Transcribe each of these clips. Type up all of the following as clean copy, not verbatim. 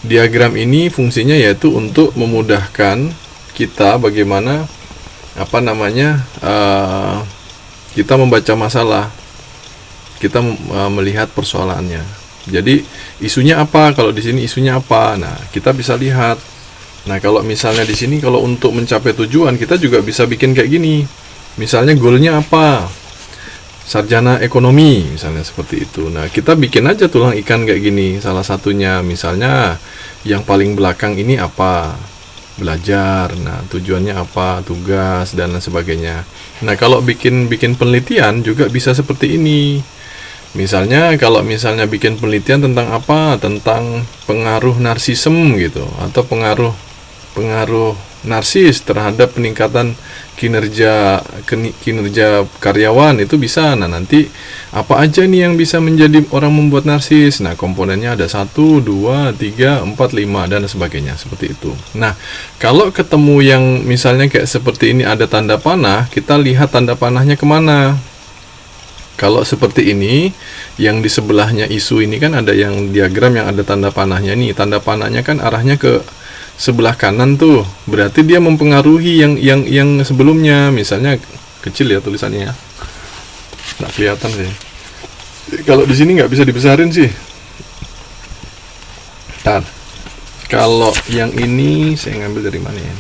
diagram ini fungsinya yaitu untuk memudahkan kita bagaimana kita membaca masalah, kita melihat persoalannya. Jadi isunya apa? Kalau di sini isunya apa? Nah, kita bisa lihat. Nah, kalau misalnya di sini kalau untuk mencapai tujuan kita juga bisa bikin kayak gini. Misalnya goalnya apa? Sarjana ekonomi misalnya seperti itu. Nah, kita bikin aja tulang ikan kayak gini. Salah satunya misalnya yang paling belakang ini apa? Belajar. Nah, tujuannya apa? Tugas dan lain sebagainya. Nah, kalau bikin penelitian juga bisa seperti ini. Misalnya kalau misalnya bikin penelitian tentang apa? Tentang pengaruh narsisme gitu, atau pengaruh narsis terhadap peningkatan kinerja karyawan, itu bisa. Nah, nanti apa aja nih yang bisa menjadi orang membuat narsis? Nah, komponennya ada 1, 2, 3, 4, 5 dan sebagainya, seperti itu. Nah, kalau ketemu yang misalnya kayak seperti ini ada tanda panah, kita lihat tanda panahnya kemana. Kalau seperti ini, yang di sebelahnya isu ini kan ada yang diagram yang ada tanda panahnya nih. Tanda panahnya kan arahnya ke sebelah kanan tuh. Berarti dia mempengaruhi yang sebelumnya. Misalnya kecil ya tulisannya ya. Nggak kelihatan sih. Kalau di sini nggak bisa dibesarin sih. Ntar. Kalau yang ini saya ngambil dari mana ya?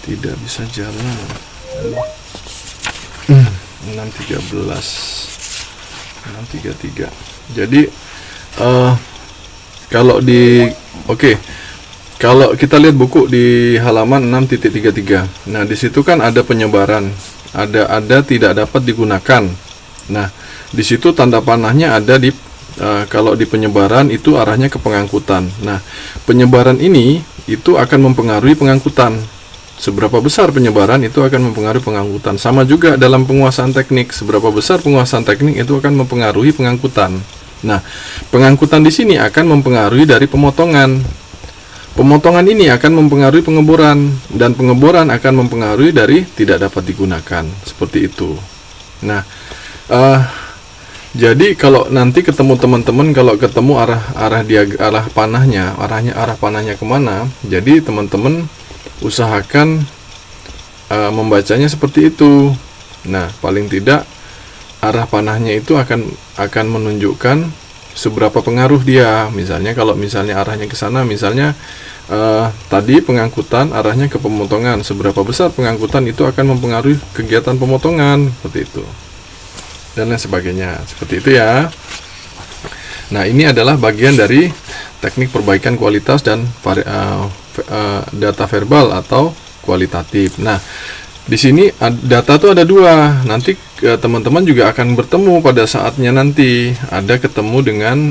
Tidak bisa jalan. 633. Jadi kalau kita lihat buku di halaman 6.33. Nah, di situ kan ada penyebaran, ada tidak dapat digunakan. Nah, di situ tanda panahnya ada di kalau di penyebaran itu arahnya ke pengangkutan. Nah, penyebaran ini itu akan mempengaruhi pengangkutan. Seberapa besar penyebaran itu akan mempengaruhi pengangkutan. Sama juga dalam penguasaan teknik, seberapa besar penguasaan teknik itu akan mempengaruhi pengangkutan. Nah, pengangkutan di sini akan mempengaruhi dari pemotongan. Pemotongan ini akan mempengaruhi pengeboran, dan pengeboran akan mempengaruhi dari tidak dapat digunakan. Seperti itu. Nah, jadi kalau nanti ketemu teman-teman, kalau ketemu arah panahnya kemana, jadi teman-teman usahakan membacanya seperti itu. Nah, paling tidak arah panahnya itu akan menunjukkan seberapa pengaruh dia. Misalnya kalau misalnya arahnya ke sana, misalnya tadi pengangkutan arahnya ke pemotongan, seberapa besar pengangkutan itu akan mempengaruhi kegiatan pemotongan, seperti itu. Dan lain sebagainya, seperti itu ya. Nah, ini adalah bagian dari teknik perbaikan kualitas dan data verbal atau kualitatif. Nah, di sini data itu ada dua. Nanti teman-teman juga akan bertemu pada saatnya nanti ada ketemu dengan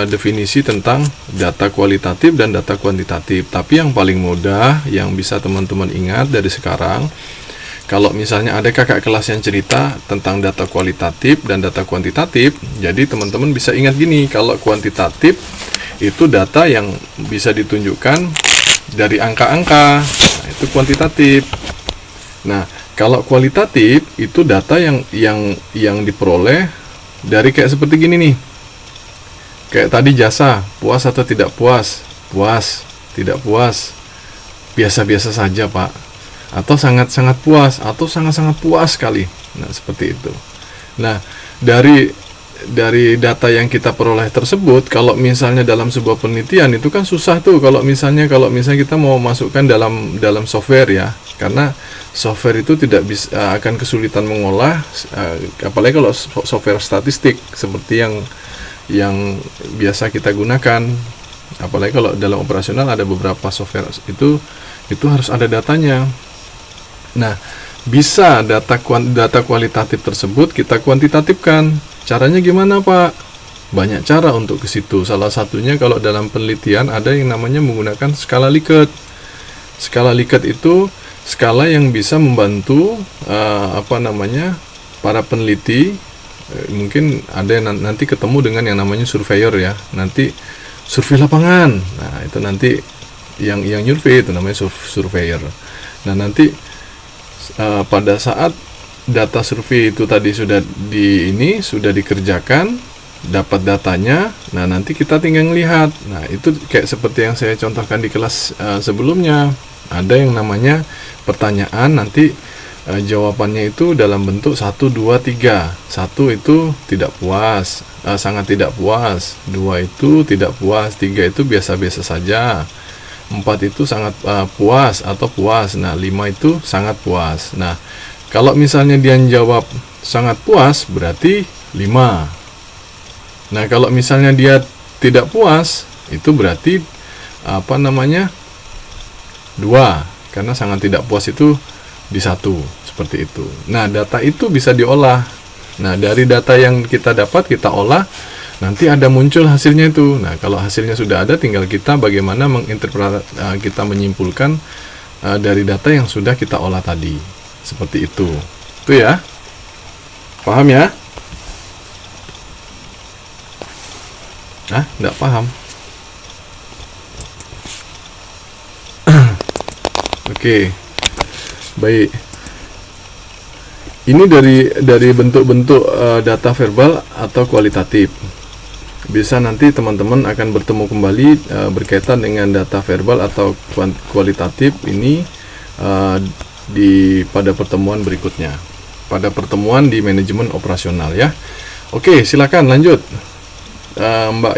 definisi tentang data kualitatif dan data kuantitatif. Tapi yang paling mudah yang bisa teman-teman ingat dari sekarang, kalau misalnya ada kakak kelas yang cerita tentang data kualitatif dan data kuantitatif, jadi teman-teman bisa ingat gini, kalau kuantitatif itu data yang bisa ditunjukkan dari angka-angka. Nah, itu kuantitatif. Nah, kalau kualitatif itu data yang diperoleh dari kayak seperti gini nih. Kayak tadi jasa, puas atau tidak puas? Puas, tidak puas. Biasa-biasa saja, Pak. Atau sangat-sangat puas, atau sangat-sangat puas sekali. Nah, seperti itu. Nah, dari data yang kita peroleh tersebut, kalau misalnya dalam sebuah penelitian itu kan susah tuh kalau misalnya kita mau masukkan dalam software ya, karena software itu tidak bisa akan kesulitan mengolah, apalagi kalau software statistik seperti yang biasa kita gunakan. Apalagi kalau dalam operasional ada beberapa software itu harus ada datanya. Nah, bisa data kualitatif tersebut kita kuantitatifkan. Caranya gimana, Pak? Banyak cara untuk ke situ. Salah satunya kalau dalam penelitian ada yang namanya menggunakan skala Likert. Skala Likert itu skala yang bisa membantu para peneliti. Mungkin ada yang nanti ketemu dengan yang namanya surveyor ya. Nanti survei lapangan. Nah, itu nanti yang nyurvei itu namanya surveyor. Nah, nanti pada saat data survei itu tadi sudah sudah dikerjakan, dapat datanya. Nah, nanti kita tinggal lihat. Nah, itu kayak seperti yang saya contohkan di kelas sebelumnya. Ada yang namanya pertanyaan, nanti jawabannya itu dalam bentuk 1, 2, 3. 1 itu tidak puas, sangat tidak puas. 2 itu tidak puas. 3 itu biasa-biasa saja. 4 itu sangat puas atau puas. Nah, 5 itu sangat puas. Nah, kalau misalnya dia jawab sangat puas, berarti 5. Nah, kalau misalnya dia tidak puas, itu berarti 2, karena sangat tidak puas itu di 1, seperti itu. Nah, data itu bisa diolah. Nah, dari data yang kita dapat, kita olah, nanti ada muncul hasilnya itu. Nah, kalau hasilnya sudah ada, tinggal kita bagaimana kita menyimpulkan dari data yang sudah kita olah tadi. Seperti itu. Itu ya. Paham ya? Enggak paham. Oke. Baik. Ini dari bentuk-bentuk data verbal atau kualitatif. Bisa nanti teman-teman akan bertemu kembali berkaitan dengan data verbal atau kualitatif ini pada pertemuan berikutnya, pada pertemuan di manajemen operasional ya. Oke, silakan lanjut. Mbak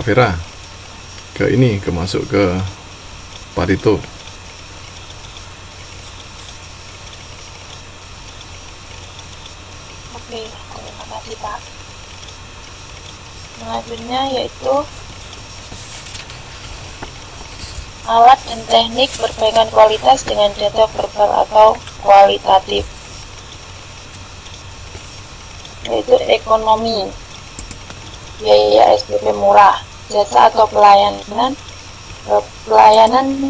Vera masuk ke Pareto. Oke, terima kasih Pak. Selanjutnya yaitu alat dan teknik perbaikan kualitas dengan data verbal atau kualitatif, yaitu ekonomi, biaya SPP murah, jasa atau pelayanan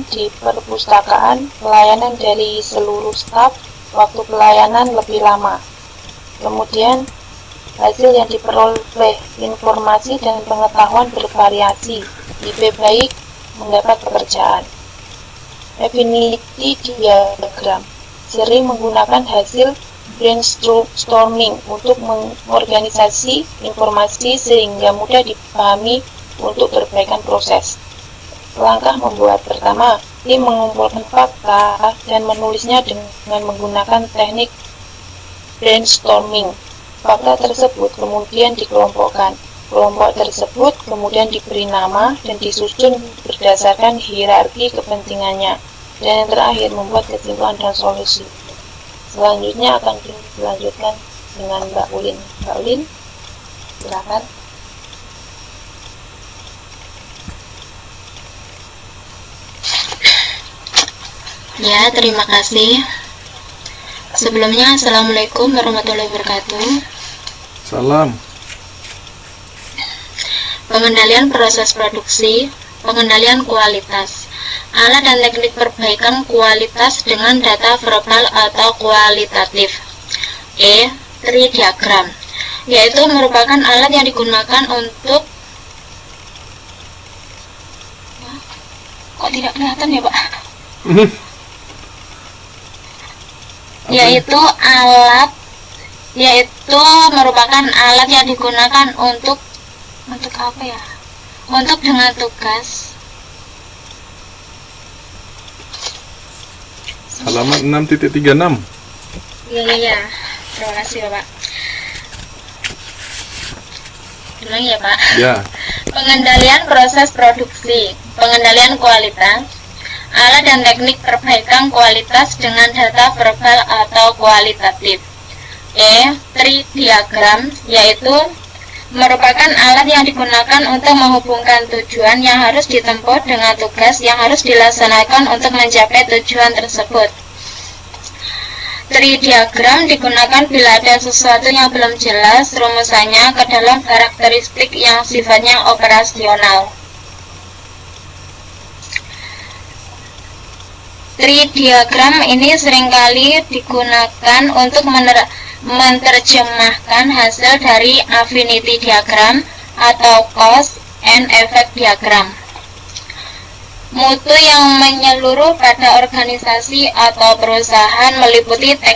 di perpustakaan, pelayanan dari seluruh staf, waktu pelayanan lebih lama. Kemudian hasil yang diperoleh, informasi dan pengetahuan bervariasi, IP baik, mendapat pekerjaan. Definisi diagram, sering menggunakan hasil brainstorming untuk mengorganisasi informasi sehingga mudah dipahami untuk perbaikan proses. Langkah membuat: pertama, tim mengumpulkan fakta dan menulisnya dengan menggunakan teknik brainstorming. Fakta tersebut kemudian dikelompokkan. Kelompok tersebut kemudian diberi nama dan disusun berdasarkan hierarki kepentingannya. Dan yang terakhir, membuat kesimpulan dan solusi. Selanjutnya akan dilanjutkan dengan Mbak Ulin. Mbak Ulin, silakan. Ya, terima kasih. Sebelumnya, Assalamualaikum warahmatullahi wabarakatuh. Salam. Pengendalian proses produksi, pengendalian kualitas, alat dan teknik perbaikan kualitas dengan data verbal atau kualitatif. Tree diagram, yaitu merupakan alat yang digunakan untuk kok tidak kelihatan ya Pak? Yaitu merupakan alat yang digunakan untuk apa ya? Untuk dengan tugas. Halaman 6.36. Iya. Terima kasih Bapak. Ulang ya Pak. Ya. Pengendalian proses produksi, pengendalian kualitas, alat dan teknik perbaikan kualitas dengan data verbal atau kualitatif. Tree diagram, yaitu merupakan alat yang digunakan untuk menghubungkan tujuan yang harus ditempuh dengan tugas yang harus dilaksanakan untuk mencapai tujuan tersebut. Tree diagram digunakan bila ada sesuatu yang belum jelas rumusannya ke dalam karakteristik yang sifatnya operasional. Tree diagram ini seringkali digunakan untuk menerjemahkan hasil dari affinity diagram atau cause and effect diagram. Mutu yang menyeluruh pada organisasi atau perusahaan meliputi teknik